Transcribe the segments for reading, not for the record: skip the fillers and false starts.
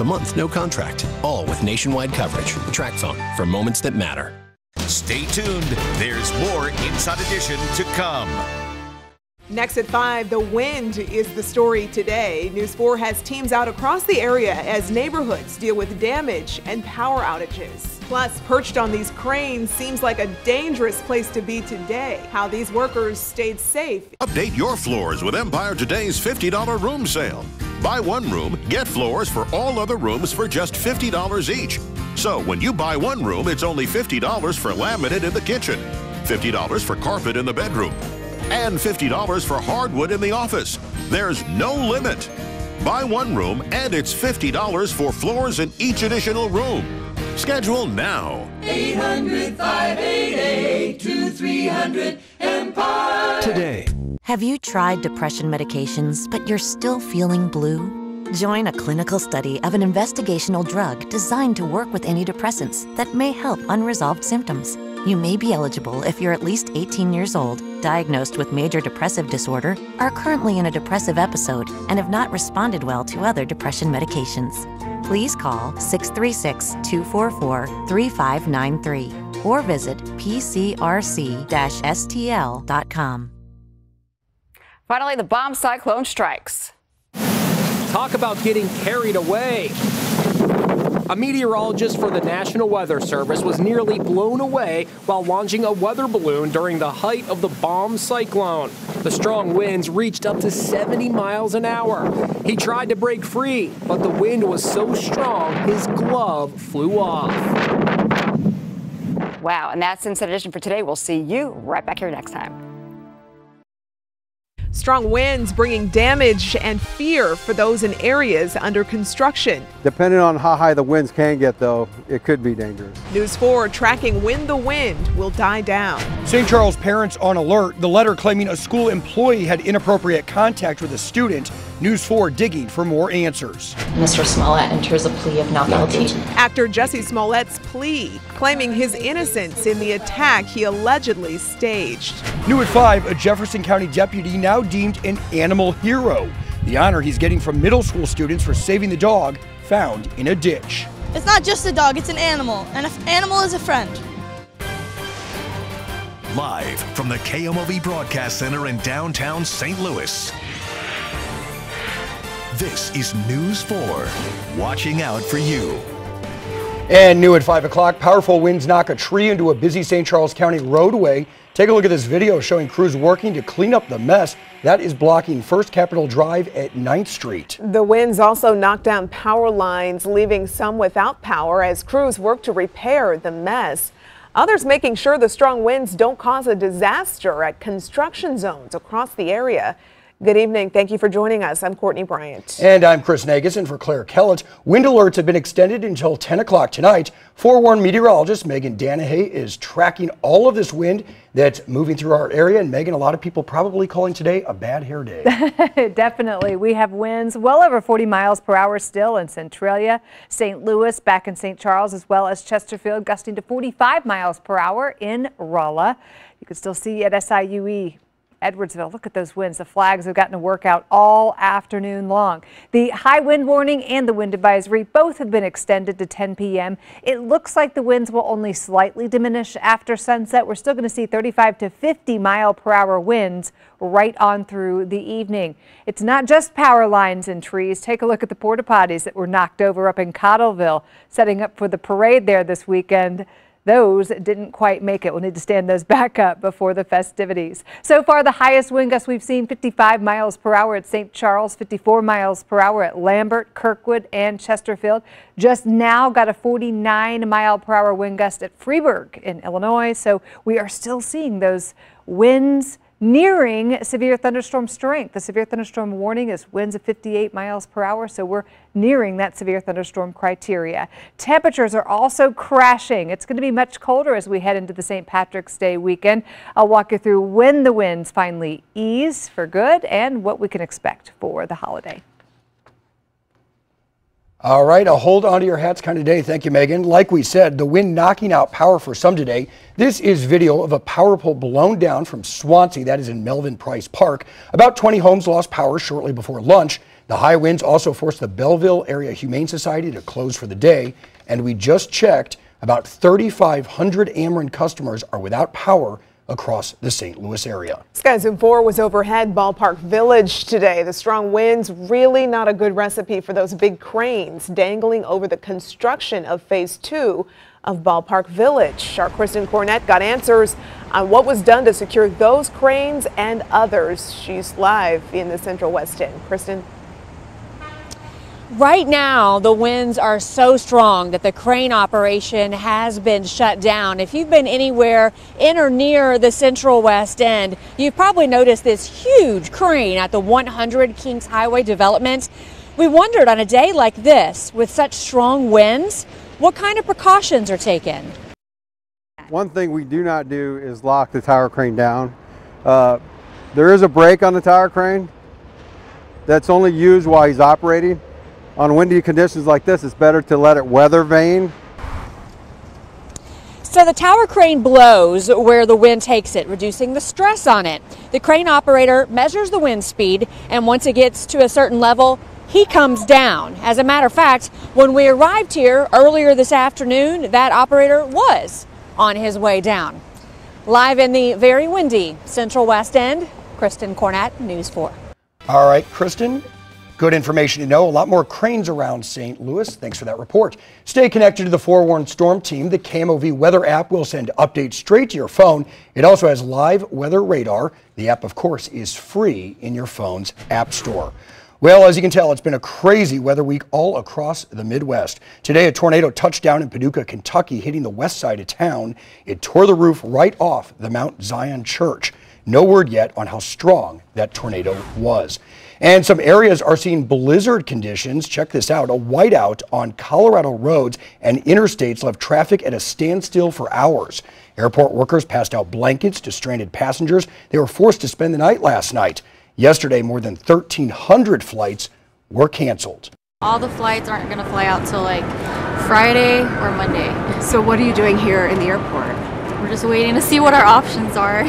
A month, no contract. All with nationwide coverage. TracFone for moments that matter. Stay tuned. There's more Inside Edition to come. Next at 5, the wind is the story today. News 4 has teams out across the area as neighborhoods deal with damage and power outages. Plus, perched on these cranes seems like a dangerous place to be today. How these workers stayed safe. Update your floors with Empire Today's $50 room sale. Buy one room, get floors for all other rooms for just $50 each. So when you buy one room, it's only $50 for laminate in the kitchen, $50 for carpet in the bedroom, and $50 for hardwood in the office. There's no limit. Buy one room and it's $50 for floors in each additional room. Schedule now. 800-588-2300 Empire. Today. Have you tried depression medications, but you're still feeling blue? Join a clinical study of an investigational drug designed to work with antidepressants that may help unresolved symptoms. You may be eligible if you're at least 18 years old, diagnosed with major depressive disorder, are currently in a depressive episode, and have not responded well to other depression medications. Please call 636-244-3593 or visit pcrc-stl.com. Finally, the bomb cyclone strikes. Talk about getting carried away. A meteorologist for the National Weather Service was nearly blown away while launching a weather balloon during the height of the bomb cyclone. The strong winds reached up to 70 miles an hour. He tried to break free, but the wind was so strong his glove flew off. Wow, and that's Inside Edition for today. We'll see you right back here next time. Strong winds bringing damage and fear for those in areas under construction. Depending on how high the winds can get, though, it could be dangerous. News 4 tracking when the wind will die down. St. Charles parents on alert. The letter claiming a school employee had inappropriate contact with a student. News 4 digging for more answers. Mr. Smollett enters a plea of not guilty. Actor Jussie Smollett's plea, claiming his innocence in the attack he allegedly staged. New at 5, a Jefferson County deputy now deemed an animal hero. The honor he's getting from middle school students for saving the dog found in a ditch. It's not just a dog, it's an animal, and an animal is a friend. Live from the KMOV Broadcast Center in downtown St. Louis. This is News 4, watching out for you. And new at 5 o'clock, powerful winds knock a tree into a busy St. Charles County roadway. Take a look at this video showing crews working to clean up the mess that is blocking First Capitol Drive at 9th Street. The winds also knocked down power lines, leaving some without power as crews work to repair the mess. Others making sure the strong winds don't cause a disaster at construction zones across the area. Good evening. Thank you for joining us. I'm Courtney Bryant. And I'm Chris Nagus, and for Claire Kellett. Wind alerts have been extended until 10 o'clock tonight. Forewarned meteorologist Megan Danahay is tracking all of this wind that's moving through our area. And Megan, a lot of people probably calling today a bad hair day. Definitely. We have winds well over 40 miles per hour still in Centralia, St. Louis, back in St. Charles, as well as Chesterfield, gusting to 45 miles per hour in Rolla. You can still see at SIUE. Edwardsville, look at those winds. The flags have gotten to work out all afternoon long. The high wind warning and the wind advisory both have been extended to 10 p.m. It looks like the winds will only slightly diminish after sunset. We're still going to see 35 to 50 mile per hour winds right on through the evening. It's not just power lines and trees. Take a look at the porta potties that were knocked over up in Cottleville, setting up for the parade there this weekend. Those didn't quite make it. We'll need to stand those back up before the festivities. So far, the highest wind gusts we've seen, 55 miles per hour at St. Charles, 54 miles per hour at Lambert, Kirkwood, and Chesterfield. Just now got a 49 mile per hour wind gust at Freeburg in Illinois. So we are still seeing those winds nearing severe thunderstorm strength. The severe thunderstorm warning is winds of 58 miles per hour, so we're nearing that severe thunderstorm criteria. Temperatures are also crashing. It's going to be much colder as we head into the St. Patrick's Day weekend. I'll walk you through when the winds finally ease for good and what we can expect for the holiday. All right, a hold on to your hats kind of day. Thank you, Megan. Like we said, the wind knocking out power for some today. This is video of a power pole blown down from Swansea. That is in Melvin Price Park. About 20 homes lost power shortly before lunch. The high winds also forced the Belleville Area Humane Society to close for the day, and we just checked, about 3,500 Ameren customers are without power across the St. Louis area. Sky Zoom 4 was overhead Ballpark Village today. The strong winds really not a good recipe for those big cranes dangling over the construction of Phase 2 of Ballpark Village. Our Kristen Cornett got answers on what was done to secure those cranes and others. She's live in the Central West End. Kristen. Right now, the winds are so strong that the crane operation has been shut down. If you've been anywhere in or near the Central West End, you've probably noticed this huge crane at the 100 Kings Highway development. We wondered on a day like this, with such strong winds, what kind of precautions are taken? One thing we do not do is lock the tower crane down. There is a brake on the tower crane that's only used while he's operating. On windy conditions like this, it's better to let it weather vane. So the tower crane blows where the wind takes it, reducing the stress on it. The crane operator measures the wind speed, and once it gets to a certain level, he comes down. As a matter of fact, when we arrived here earlier this afternoon, that operator was on his way down. Live in the very windy Central West End, Kristen Cornett, News 4. All right, Kristen. Good information to know. A lot more cranes around St. Louis. Thanks for that report. Stay connected to the Forewarned Storm Team. The KMOV weather app will send updates straight to your phone. It also has live weather radar. The app, of course, is free in your phone's app store. Well, as you can tell, it's been a crazy weather week all across the Midwest. Today, a tornado touched down in Paducah, Kentucky, hitting the west side of town. It tore the roof right off the Mount Zion Church. No word yet on how strong that tornado was. And some areas are seeing blizzard conditions. Check this out. A whiteout on Colorado roads and interstates left traffic at a standstill for hours. Airport workers passed out blankets to stranded passengers. They were forced to spend the night last night. Yesterday, more than 1,300 flights were canceled. All the flights aren't going to fly out till like Friday or Monday. So what are you doing here in the airport? We're just waiting to see what our options are.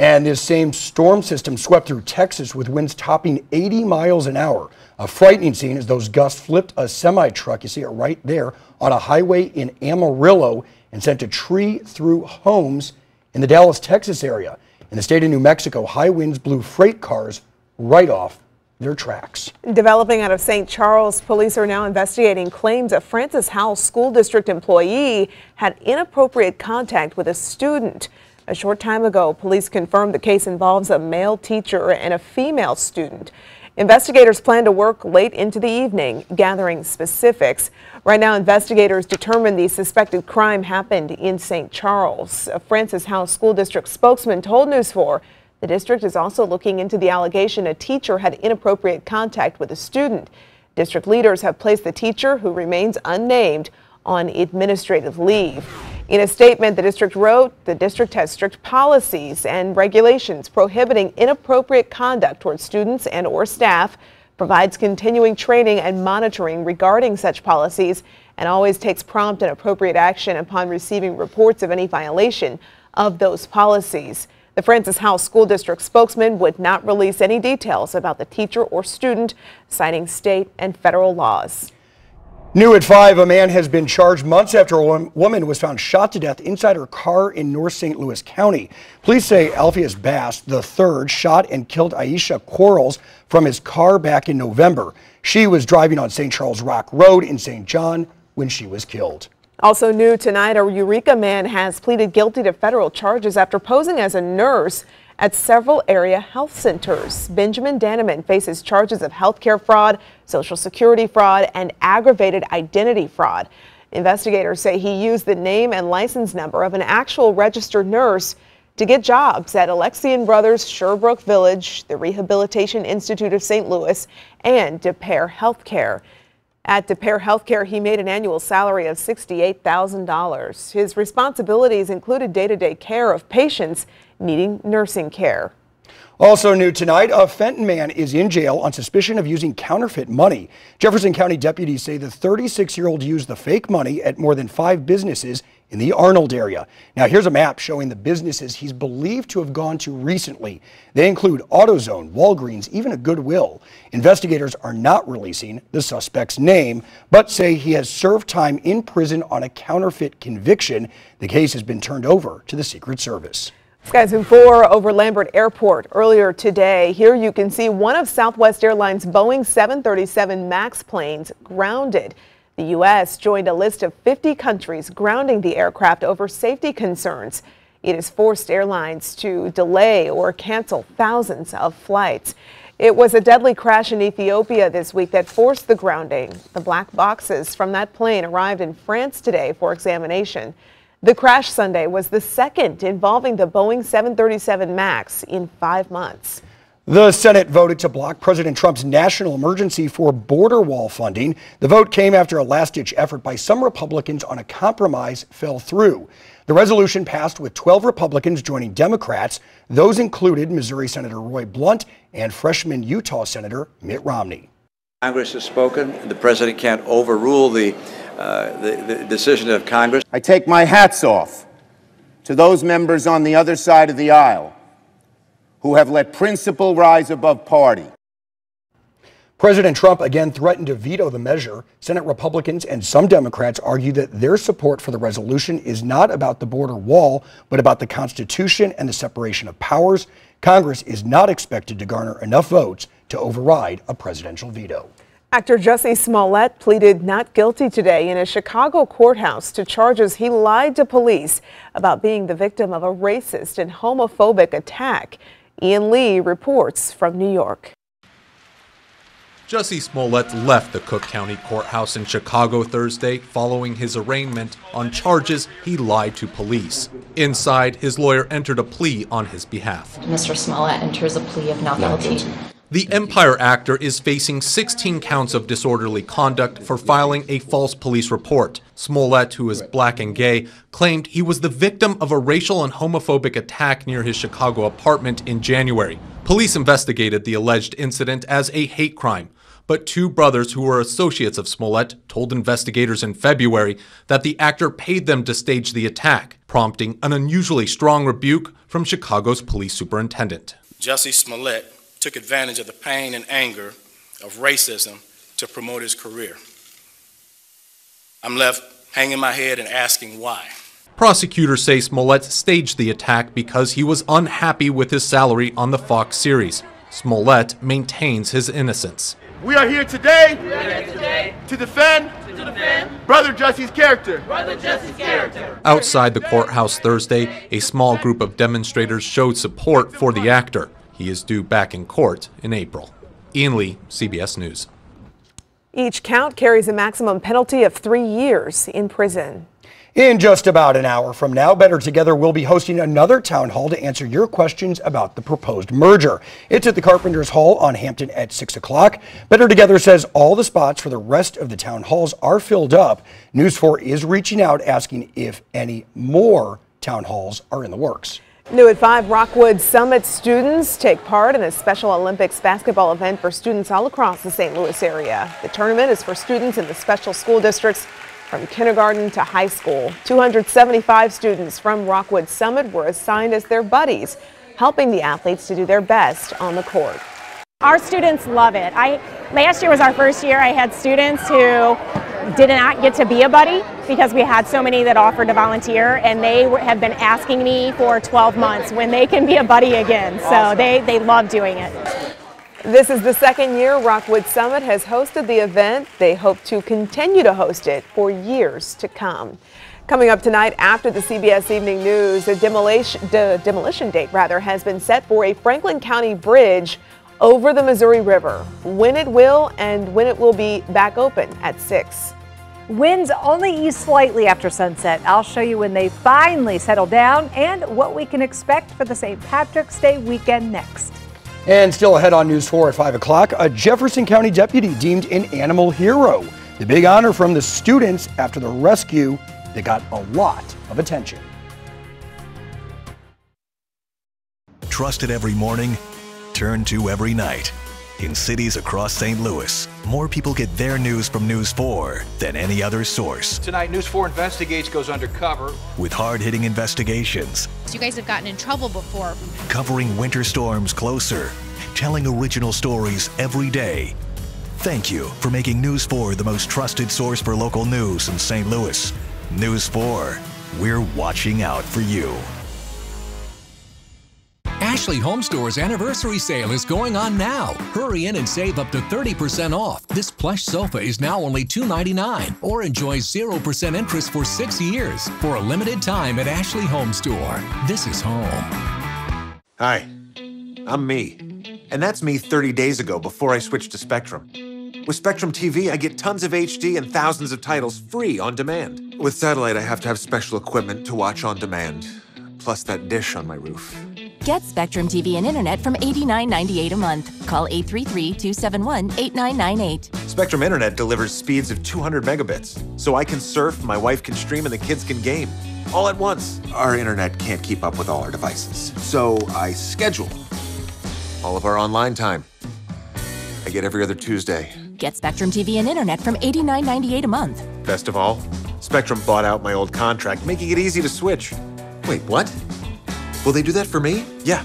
And this same storm system swept through Texas with winds topping 80 miles an hour. A frightening scene as those gusts flipped a semi-truck, you see it right there, on a highway in Amarillo and sent a tree through homes in the Dallas, Texas area. In the state of New Mexico, high winds blew freight cars right off their tracks. Developing out of St. Charles, police are now investigating claims a Francis Howell School District employee had inappropriate contact with a student. A short time ago, police confirmed the case involves a male teacher and a female student. Investigators plan to work late into the evening, gathering specifics. Right now, investigators determine the suspected crime happened in St. Charles. A Francis Howell School District spokesman told News 4 the district is also looking into the allegation a teacher had inappropriate contact with a student. District leaders have placed the teacher, who remains unnamed, on administrative leave. In a statement, the district wrote, the district has strict policies and regulations prohibiting inappropriate conduct towards students and or staff, provides continuing training and monitoring regarding such policies, and always takes prompt and appropriate action upon receiving reports of any violation of those policies. The Francis Howell School District spokesman would not release any details about the teacher or student, citing state and federal laws. New at 5, a man has been charged months after a woman was found shot to death inside her car in North St. Louis County. Police say Alpheus Bass III shot and killed Aisha Quarles from his car back in November. She was driving on St. Charles Rock Road in St. John when she was killed. Also new tonight, a Eureka man has pleaded guilty to federal charges after posing as a nurse at several area health centers. Benjamin Danneman faces charges of healthcare fraud, Social Security fraud, and aggravated identity fraud. Investigators say he used the name and license number of an actual registered nurse to get jobs at Alexian Brothers Sherbrooke Village, the Rehabilitation Institute of St. Louis, and DePere Healthcare. At DePere Healthcare, he made an annual salary of $68,000. His responsibilities included day-to-day care of patients needing nursing care. Also new tonight, a Fenton man is in jail on suspicion of using counterfeit money. Jefferson County deputies say the 36-year-old used the fake money at more than 5 businesses in the Arnold area. Now here's a map showing the businesses he's believed to have gone to recently. They include AutoZone, Walgreens, even a Goodwill. Investigators are not releasing the suspect's name, but say he has served time in prison on a counterfeit conviction. The case has been turned over to the Secret Service. Skies 4 over Lambert Airport earlier today. Here you can see one of Southwest Airlines' Boeing 737 MAX planes grounded. The U.S. joined a list of 50 countries grounding the aircraft over safety concerns. It has forced airlines to delay or cancel thousands of flights. It was a deadly crash in Ethiopia this week that forced the grounding. The black boxes from that plane arrived in France today for examination. The crash Sunday was the second involving the Boeing 737 MAX in 5 months. The Senate voted to block President Trump's national emergency for border wall funding. The vote came after a last-ditch effort by some Republicans on a compromise fell through. The resolution passed with 12 Republicans joining Democrats. Those included Missouri Senator Roy Blunt and freshman Utah Senator Mitt Romney. Congress has spoken. The president can't overrule the decision of Congress. I take my hats off to those members on the other side of the aisle who have let principle rise above party. President Trump again threatened to veto the measure. Senate Republicans and some Democrats argue that their support for the resolution is not about the border wall, but about the Constitution and the separation of powers. Congress is not expected to garner enough votes to override a presidential veto. Actor Jussie Smollett pleaded not guilty today in a Chicago courthouse to charges he lied to police about being the victim of a racist and homophobic attack. Ian Lee reports from New York. Jussie Smollett left the Cook County Courthouse in Chicago Thursday following his arraignment on charges he lied to police. Inside, his lawyer entered a plea on his behalf. Mr. Smollett enters a plea of not guilty. The Empire actor is facing 16 counts of disorderly conduct for filing a false police report. Smollett, who is black and gay, claimed he was the victim of a racial and homophobic attack near his Chicago apartment in January. Police investigated the alleged incident as a hate crime, but 2 brothers who were associates of Smollett told investigators in February that the actor paid them to stage the attack, prompting an unusually strong rebuke from Chicago's police superintendent. Jussie Smollett took advantage of the pain and anger of racism to promote his career. I'm left hanging my head and asking why. Prosecutors say Smollett staged the attack because he was unhappy with his salary on the Fox series. Smollett maintains his innocence. We are here today, to defend Brother Jussie's character. Outside the courthouse Thursday, a small group of demonstrators showed support for the actor. He is due back in court in April. Ian Lee, CBS News. Each count carries a maximum penalty of 3 years in prison. In just about an hour from now, Better Together will be hosting another town hall to answer your questions about the proposed merger. It's at the Carpenters Hall on Hampton at 6 o'clock. Better Together says all the spots for the rest of the town halls are filled up. News 4 is reaching out asking if any more town halls are in the works. New at 5, Rockwood Summit students take part in a Special Olympics basketball event for students all across the St. Louis area. The tournament is for students in the special school districts from kindergarten to high school. 275 students from Rockwood Summit were assigned as their buddies, helping the athletes to do their best on the court. Our students love it. Last year was our first year. I had students who did not get to be a buddy because we had so many that offered to volunteer, and they have been asking me for 12 months when they can be a buddy again. So they love doing it. This is the second year Rockwood Summit has hosted the event. They hope to continue to host it for years to come. Coming up tonight after the CBS Evening News, the demolition date has been set for a Franklin County bridge over the Missouri River. When it will and when it will be back open at 6. Winds only ease slightly after sunset. I'll show you when they finally settle down and what we can expect for the St. Patrick's Day weekend next. And still ahead on News 4 at 5 o'clock, a Jefferson County deputy deemed an animal hero. The big honor from the students after the rescue that got a lot of attention. trusted every morning, turn to every night. In cities across St. Louis, more people get their news from News 4 than any other source. Tonight, News 4 Investigates goes undercover. With hard-hitting investigations. You guys have gotten in trouble before. Covering winter storms closer. Telling original stories every day. Thank you for making News 4 the most trusted source for local news in St. Louis. News 4, we're watching out for you. Ashley Home Store's anniversary sale is going on now. Hurry in and save up to 30% off. This plush sofa is now only $2.99 or enjoy 0% interest for 6 years for a limited time at Ashley Home Store. This is home. Hi, I'm me. And that's me 30 days ago before I switched to Spectrum. With Spectrum TV, I get tons of HD and thousands of titles free on demand. With satellite, I have to have special equipment to watch on demand, plus that dish on my roof. Get Spectrum TV and Internet from $89.98 a month. Call 833-271-8998. Spectrum Internet delivers speeds of 200 megabits, so I can surf, my wife can stream, and the kids can game. All at once. Our internet can't keep up with all our devices, so I schedule all of our online time. I get every other Tuesday. Get Spectrum TV and Internet from $89.98 a month. Best of all, Spectrum bought out my old contract, making it easy to switch. Wait, what? Will they do that for me? Yeah,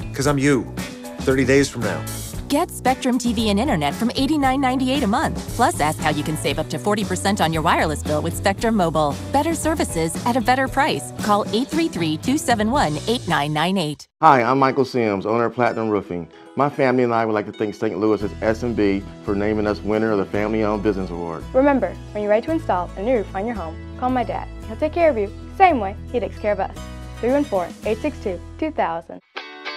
because I'm you, 30 days from now. Get Spectrum TV and Internet from $89.98 a month. Plus, ask how you can save up to 40% on your wireless bill with Spectrum Mobile. Better services at a better price. Call 833-271-8998. Hi, I'm Michael Sims, owner of Platinum Roofing. My family and I would like to thank St. Louis's S&B for naming us winner of the Family Owned Business Award. Remember, when you're ready to install a new roof on your home, call my dad. He'll take care of you, same way he takes care of us. 314-862-2000.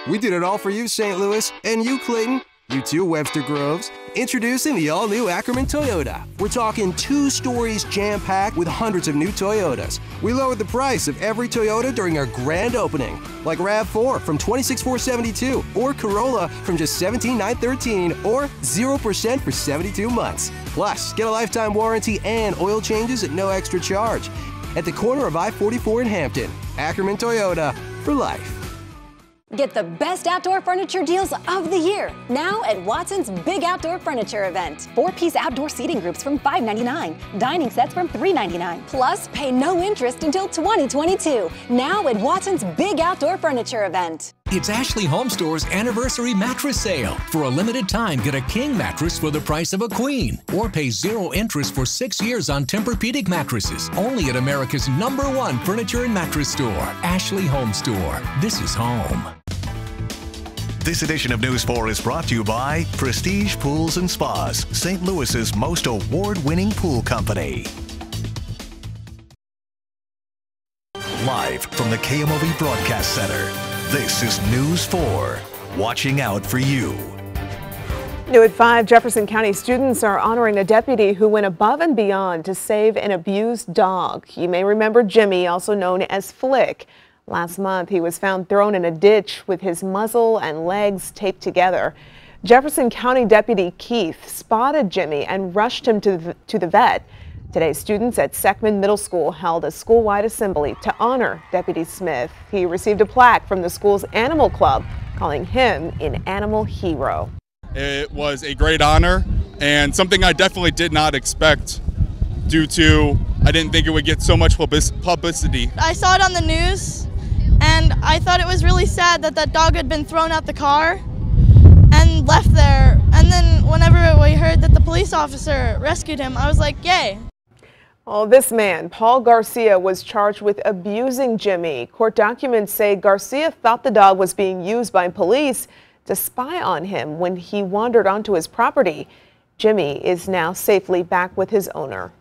We did it all for you, St. Louis, and you, Clayton. You too, Webster Groves. Introducing the all-new Ackerman Toyota. We're talking 2 stories jam-packed with hundreds of new Toyotas. We lowered the price of every Toyota during our grand opening, like RAV4 from $26,472, or Corolla from just $17,913, or 0% for 72 months. Plus, get a lifetime warranty and oil changes at no extra charge. At the corner of I-44 in Hampton, Ackerman Toyota, for life. Get the best outdoor furniture deals of the year now at Watson's Big Outdoor Furniture event. 4-piece outdoor seating groups from $5.99, dining sets from $3.99. Plus, pay no interest until 2022. Now at Watson's Big Outdoor Furniture event. It's Ashley Home Store's anniversary mattress sale. For a limited time, get a king mattress for the price of a queen. Or pay 0 interest for 6 years on Tempur-Pedic mattresses. Only at America's #1 furniture and mattress store, Ashley Home Store. This is home. This edition of News 4 is brought to you by Prestige Pools and Spas, St. Louis's most award-winning pool company. Live from the KMOV Broadcast Center, this is News 4, watching out for you. New at 5, Jefferson County students are honoring a deputy who went above and beyond to save an abused dog. You may remember Jimmy, also known as Flick. Last month, he was found thrown in a ditch with his muzzle and legs taped together. Jefferson County Deputy Keith spotted Jimmy and rushed him to the vet. Today, students at Seckman Middle School held a school-wide assembly to honor Deputy Smith. He received a plaque from the school's animal club, calling him an animal hero. It was a great honor and something I definitely did not expect due to I didn't think it would get so much publicity. I saw it on the news. And I thought it was really sad that that dog had been thrown out the car and left there. And then whenever we heard that the police officer rescued him, I was like, yay. Well, this man, Paul Garcia, was charged with abusing Jimmy. Court documents say Garcia thought the dog was being used by police to spy on him when he wandered onto his property. Jimmy is now safely back with his owner.